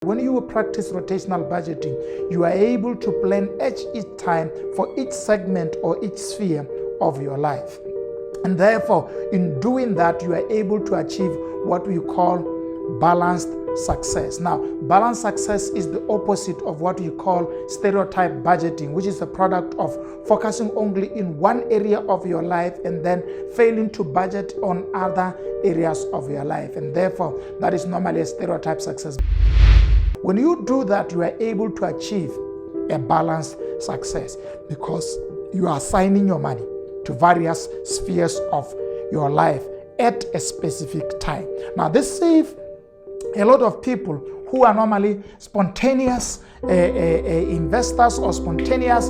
When you practice rotational budgeting, you are able to plan each time for each segment or each sphere of your life. And therefore, in doing that, you are able to achieve what we call balanced success. Now, balanced success is the opposite of what you call stereotype budgeting, which is a product of focusing only in one area of your life and then failing to budget on other areas of your life. And therefore, that is normally a stereotype success. When you do that, you are able to achieve a balanced success because you are assigning your money to various spheres of your life at a specific time. Now, this saves a lot of people who are normally spontaneous investors or spontaneous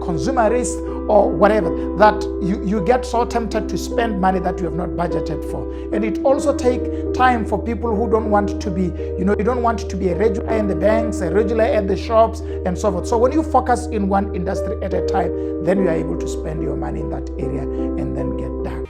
consumerists or whatever, that you get so tempted to spend money that you have not budgeted for. And it also takes time for people who don't want to be, you don't want to be a regular in the banks, a regular at the shops, and so forth. So when you focus in one industry at a time, then you are able to spend your money in that area and then get done.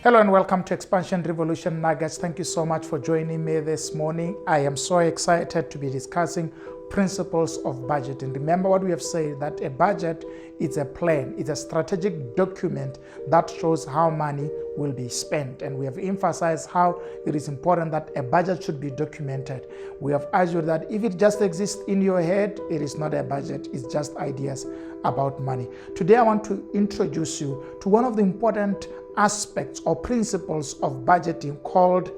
Hello and welcome to Expansion Revolution Nuggets. Thank you so much for joining me this morning. I am so excited to be discussing principles of budgeting. Remember what we have said, that a budget is a plan, it's a strategic document that shows how money will be spent. And we have emphasized how it is important that a budget should be documented. We have argued that if it just exists in your head, it is not a budget, it's just ideas about money. Today I want to introduce you to one of the important aspects or principles of budgeting called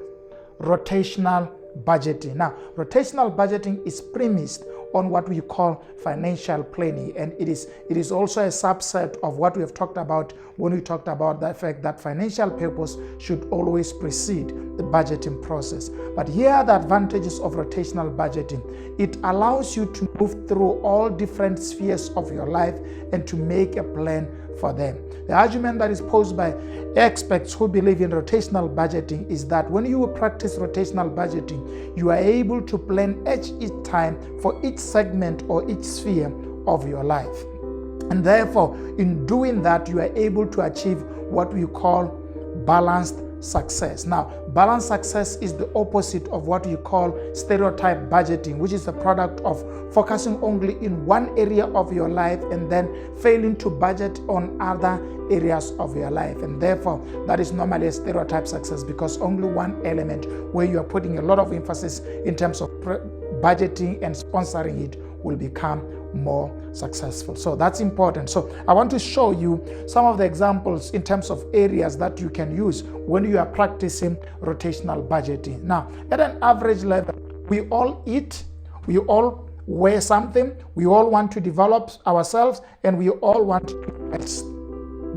rotational budgeting. Now, rotational budgeting is premised on what we call financial planning, and it is also a subset of what we have talked about when we talked about the fact that financial purpose should always precede the budgeting process. But here are the advantages of rotational budgeting. It allows you to move through all different spheres of your life and to make a plan for them. The argument that is posed by experts who believe in rotational budgeting is that when you practice rotational budgeting, you are able to plan each time for each segment or each sphere of your life. And therefore, in doing that, you are able to achieve what we call balanced success. Now, balanced success is the opposite of what you call stereotype budgeting, which is a product of focusing only in one area of your life and then failing to budget on other areas of your life. And therefore, that is normally a stereotype success because only one element where you are putting a lot of emphasis in terms of budgeting and sponsoring it will become more successful. So that's important. So I want to show you some of the examples in terms of areas that you can use when you are practicing rotational budgeting. Now, at an average level, we all eat, we all wear something, we all want to develop ourselves, and we all want to invest.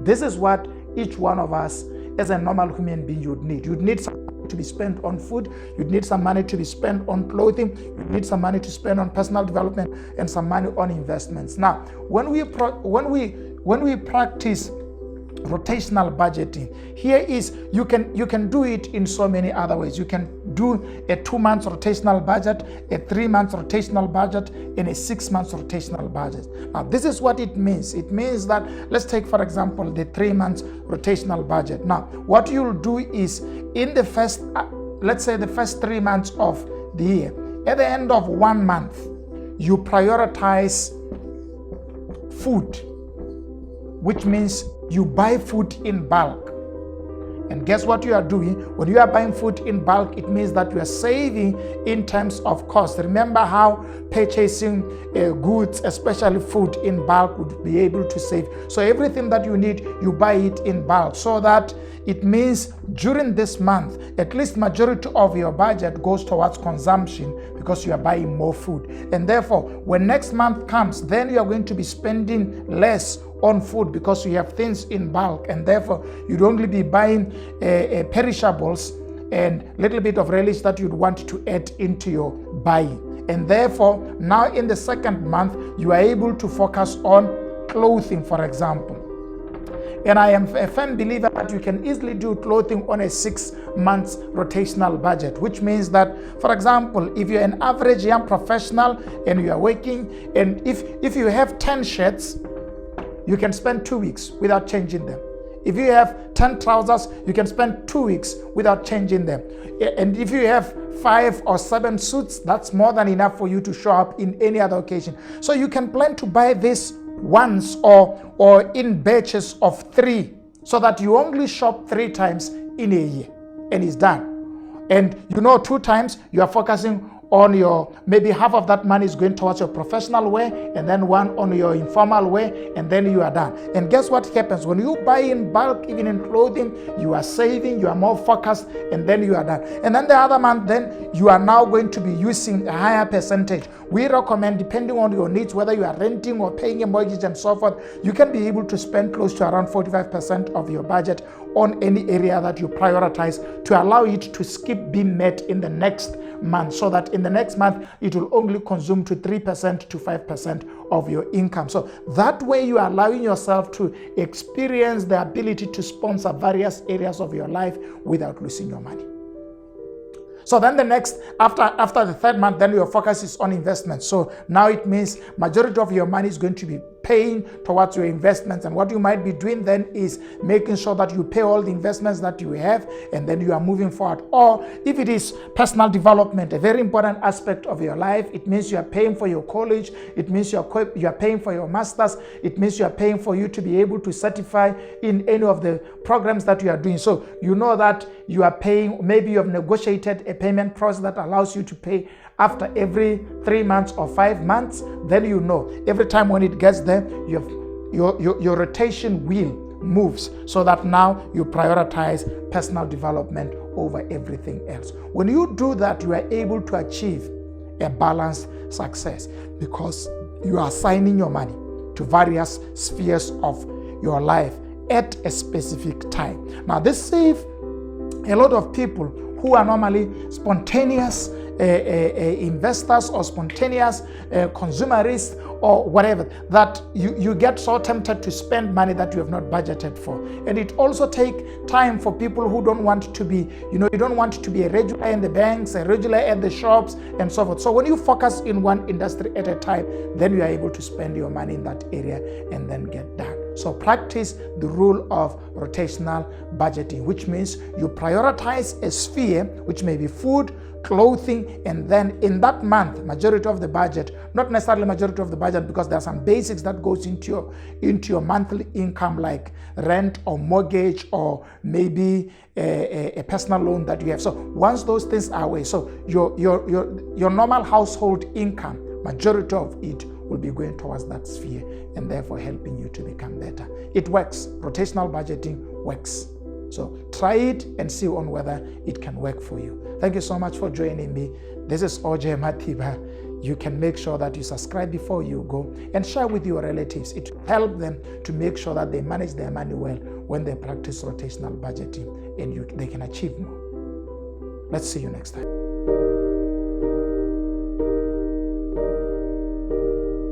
This is what each one of us as a normal human being would need. You'd need some to be spent on food, you'd need some money to be spent on clothing, you'd need some money to spend on personal development, and some money on investments. Now, when we practice rotational budgeting, here is you can do it in so many other ways. You can do a 2 months rotational budget, a 3 months rotational budget, and a 6 months rotational budget. Now, this is what it means. It means that, let's take for example the 3 months rotational budget. Now, what you'll do is in the first, let's say the first 3 months of the year, at the end of 1 month, you prioritize food, which means you buy food in bulk. And guess what you are doing? When you are buying food in bulk, it means that you are saving in terms of cost. Remember how purchasing goods, especially food in bulk, would be able to save. So everything that you need, you buy it in bulk. So that it means during this month, at least majority of your budget goes towards consumption because you are buying more food. And therefore, when next month comes, then you are going to be spending less on food because you have things in bulk, and therefore you'd only be buying perishables and little bit of relish that you'd want to add into your buying. And therefore, now in the second month, you are able to focus on clothing, for example. And I am a firm believer that you can easily do clothing on a 6 months rotational budget, which means that, for example, if you're an average young professional and you are working, and if you have 10 shirts, you can spend 2 weeks without changing them. If you have 10 trousers, you can spend 2 weeks without changing them. And if you have 5 or 7 suits, that's more than enough for you to show up in any other occasion. So you can plan to buy this once or in batches of 3, so that you only shop 3 times in a year and it's done. And 2 times you are focusing on your, maybe half of that money is going towards your professional wear, and then 1 on your informal wear, and then you are done. And guess what happens? When you buy in bulk, even in clothing, you are saving, you are more focused, and then you are done. And then the other month, then you are now going to be using a higher percentage. We recommend, depending on your needs, whether you are renting or paying a mortgage and so forth, you can be able to spend close to around 45% of your budget on any area that you prioritize to allow it to skip being met in the next month, so that in the next month it will only consume to 3% to 5% of your income. So that way you are allowing yourself to experience the ability to sponsor various areas of your life without losing your money. So then the next, after the third month, then your focus is on investments. So now it means majority of your money is going to be paying towards your investments. And what you might be doing then is making sure that you pay all the investments that you have, and then you are moving forward. Or if it is personal development, a very important aspect of your life, it means you are paying for your college, it means you are paying for your masters, it means you are paying for you to be able to certify in any of the programs that you are doing. So you know that you are paying, maybe you have negotiated a payment process that allows you to pay after every 3 months or 5 months. Then you know every time when it gets there, you have your rotation wheel moves, so that now you prioritize personal development over everything else. When you do that, you are able to achieve a balanced success, because you are assigning your money to various spheres of your life at a specific time. Now, this saves a lot of people who are normally spontaneous investors or spontaneous consumerists or whatever, that you get so tempted to spend money that you have not budgeted for. And it also takes time for people who don't want to be, you don't want to be a regular in the banks, a regular at the shops, and so forth. So when you focus in one industry at a time, then you are able to spend your money in that area and then get done. So practice the rule of rotational budgeting, which means you prioritize a sphere, which may be food, clothing, and then in that month, majority of the budget, not necessarily majority of the budget, because there are some basics that goes into your monthly income, like rent or mortgage or maybe a personal loan that you have. So once those things are away, so your normal household income, majority of it will be going towards that sphere, and therefore helping you to become better. It works. Rotational budgeting works. So try it and see on whether it can work for you. Thank you so much for joining me. This is OJ Matiba. You can make sure that you subscribe before you go and share with your relatives. It will help them to make sure that they manage their money well when they practice rotational budgeting, and they can achieve more. Let's see you next time.